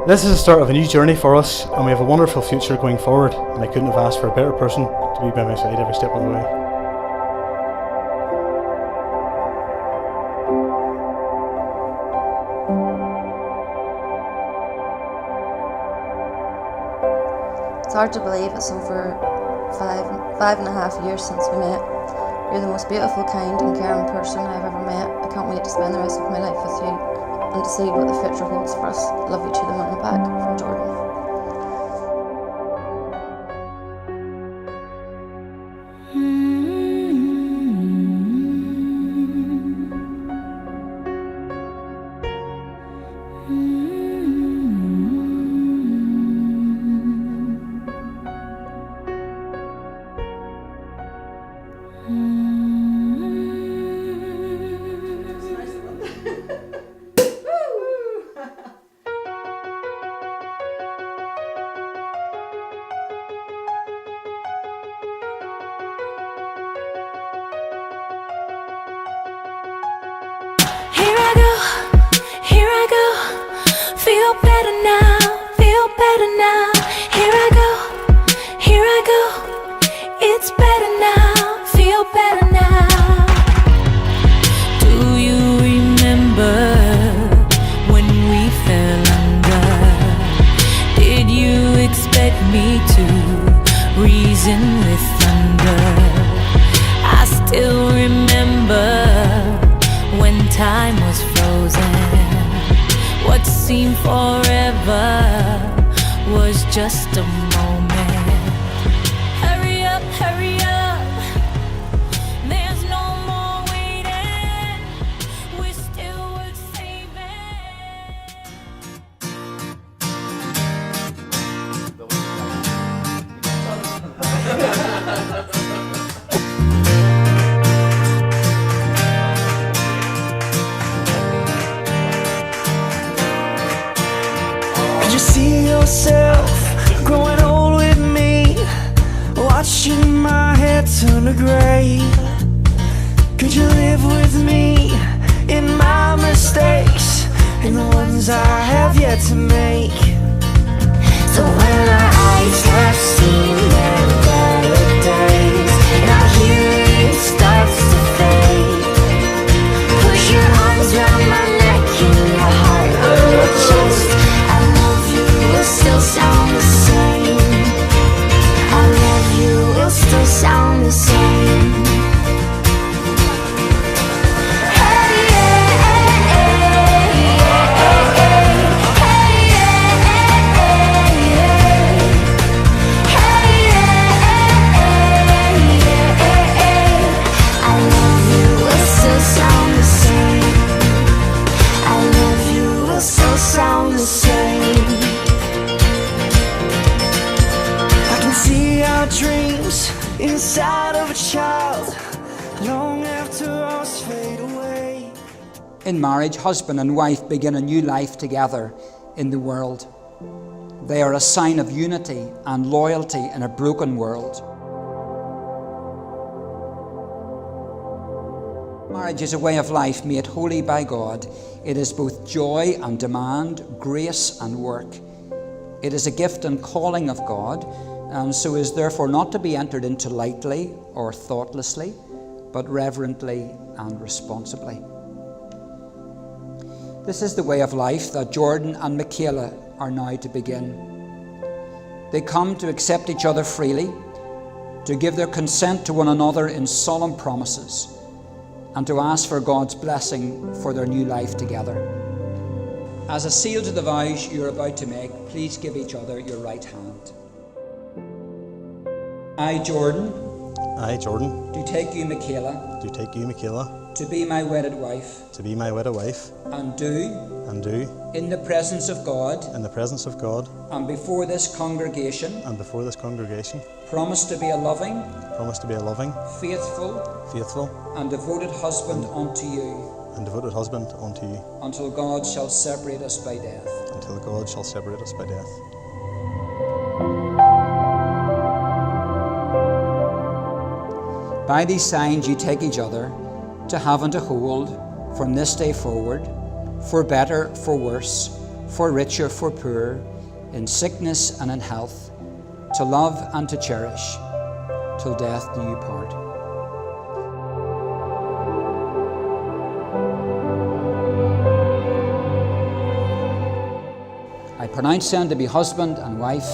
This is the start of a new journey for us, and we have a wonderful future going forward, and I couldn't have asked for a better person to be by my side every step of the way. It's hard to believe it's over five and a half years since we met. You're the most beautiful, kind and caring person I've ever met. I can't wait to spend the rest of my life with you and to see what the future holds for us. Love you to the moon and back, from Jordan. Feel better now. Here I go. It's better now. Feel better now. Do you remember when we fell under? Did you expect me to reason with thunder? I still remember when time was frozen. What seemed forever was just a moment. Hurry up, there's no more waiting. We're still worth saving. You see yourself growing old with me, watching my head turn to grey. Could you live with me in my mistakes and the ones I have yet to make? So when our eyes have seen their better days and our hearing starts to fade, push your arms around my neck and your heart on your chest. Still sound the same. I love you will still sound the same. Hey, yeah, hey, yeah, hey, yeah. I love you will still sound the same. I love you will still sound the same. See our dreams inside of a child long after ours fade away. In marriage, husband and wife begin a new life together in the world. They are a sign of unity and loyalty in a broken world. Marriage is a way of life made holy by God. It is both joy and demand, grace and work. It is a gift and calling of God, and so is therefore not to be entered into lightly or thoughtlessly, but reverently and responsibly. This is the way of life that Jordan and Michaela are now to begin. They come to accept each other freely, to give their consent to one another in solemn promises, and to ask for God's blessing for their new life together. As a seal to the vows you're about to make, please give each other your right hand. I, Jordan, do take you, Michaela, to be my wedded wife, and do, in the presence of God, and before this congregation, promise to be a loving, faithful, and devoted husband unto you, until God shall separate us by death. By these signs you take each other to have and to hold from this day forward, for better, for worse, for rich or for poor, in sickness and in health, to love and to cherish, till death do you part. I pronounce them to be husband and wife,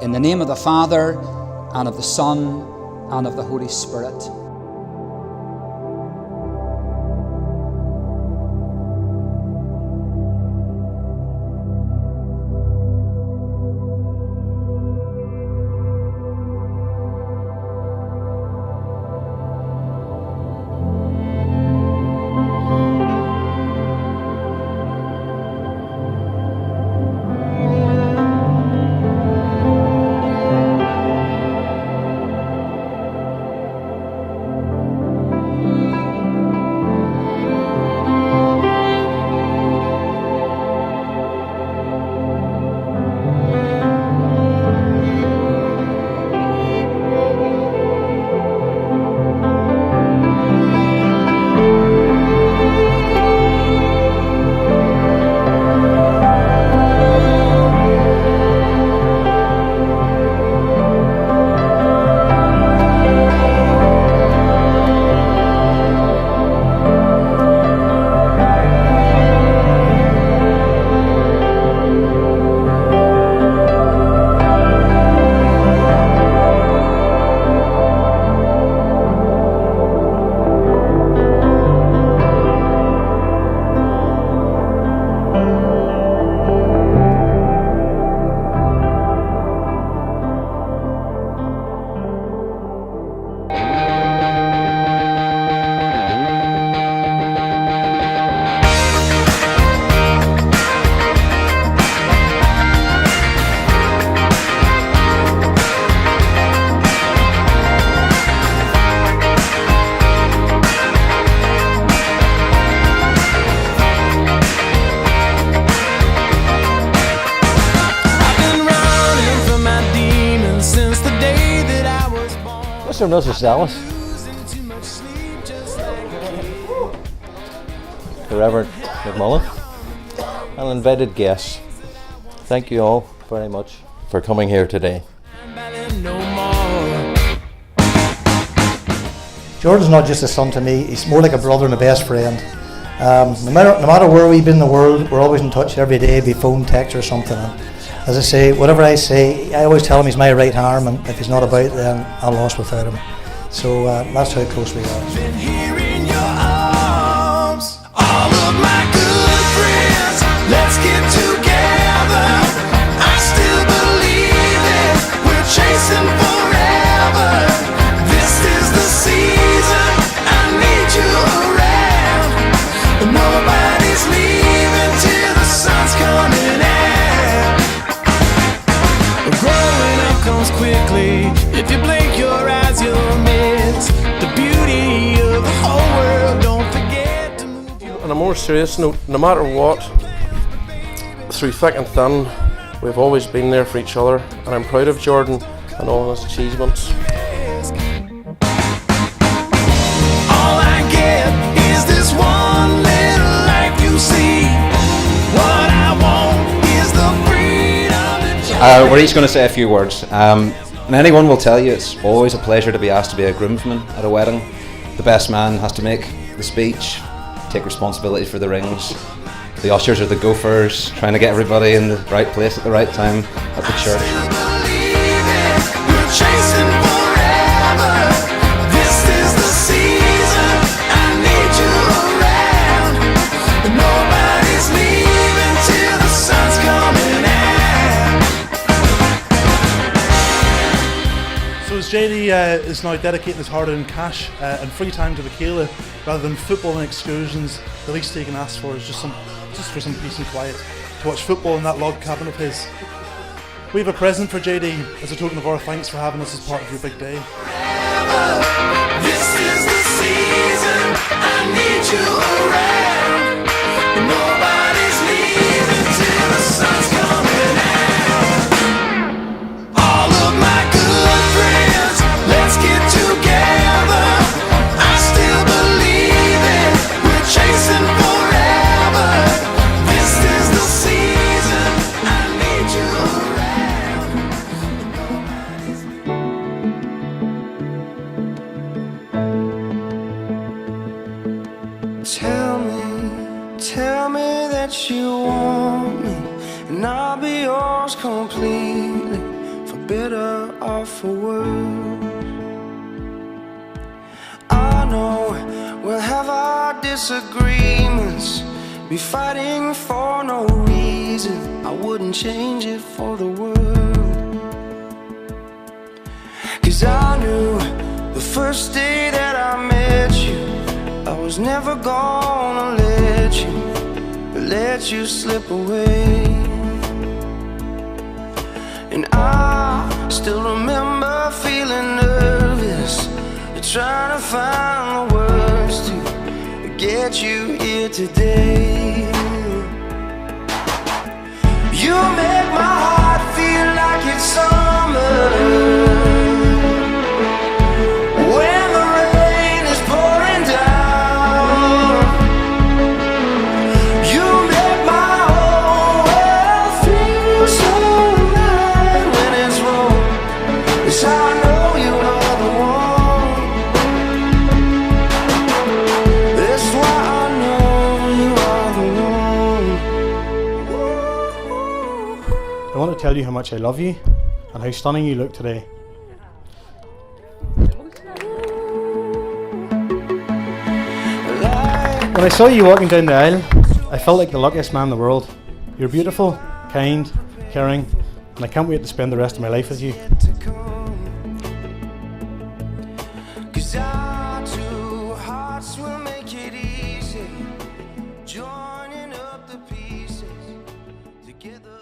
in the name of the Father, and of the Son, and of the Holy Spirit. Mr. and Mrs. Dallas, the Reverend McMullen, and invited guests. Thank you all very much for coming here today. Jordan's not just a son to me, he's more like a brother and a best friend. No matter where we've been in the world, we're always in touch every day, be phone, text or something. And as I say, whatever I say, I always tell him he's my right arm, and if he's not about, then I'm lost without him. So that's how close we are. Been here in your arms, all of my good friends. Let's get together. I still believe it. We're chasing forever. This is the season. I need you around. Nobody's leaving till the sun's coming out. Growing up comes quickly. If you blink your eyes, you'll miss the beauty of the whole world. Don't forget to move your... On a more serious note, no matter what, through thick and thin, we've always been there for each other, and I'm proud of Jordan and all his achievements. All I get is this one little life you see. What I want is the freedom. We're each going to say a few words. And anyone will tell you it's always a pleasure to be asked to be a groomsman at a wedding. The best man has to make the speech, take responsibility for the rings. The ushers are the gophers, trying to get everybody in the right place at the right time at the church. We're chasing forever. This is the season. I need you around. Nobody's leaving till the sun's coming out. So as JD is now dedicating his hard-earned cash and free time to Michaela, rather than football and excursions, the least he can ask for is just for some peace and quiet, to watch football in that log cabin of his. We have a present for JD as a token of our thanks for having us as part of your big day. This is the season. I need you around. Nobody's leaving till the sun's coming out. All of my good friends, let's get together. I still believe it. We're chasing forever. This is the season. I'll be yours completely, for better or for worse. I know we'll have our disagreements, be fighting for no reason. I wouldn't change it for the world. 'Cause I knew the first day that I met you, I was never gonna let you slip away. And I still remember feeling nervous, trying to find the words to get you here today. You make my heart feel like it's summer when the rain is pouring down. You make my whole world feel so right when it's wrong. Yes, I know you are the one. That's why I know you are the one. I want to tell you how much I love you and how stunning you look today. When I saw you walking down the aisle, I felt like the luckiest man in the world. You're beautiful, kind, caring, and I can't wait to spend the rest of my life with you. 'Cause our two hearts will make it easy, joining up the pieces together.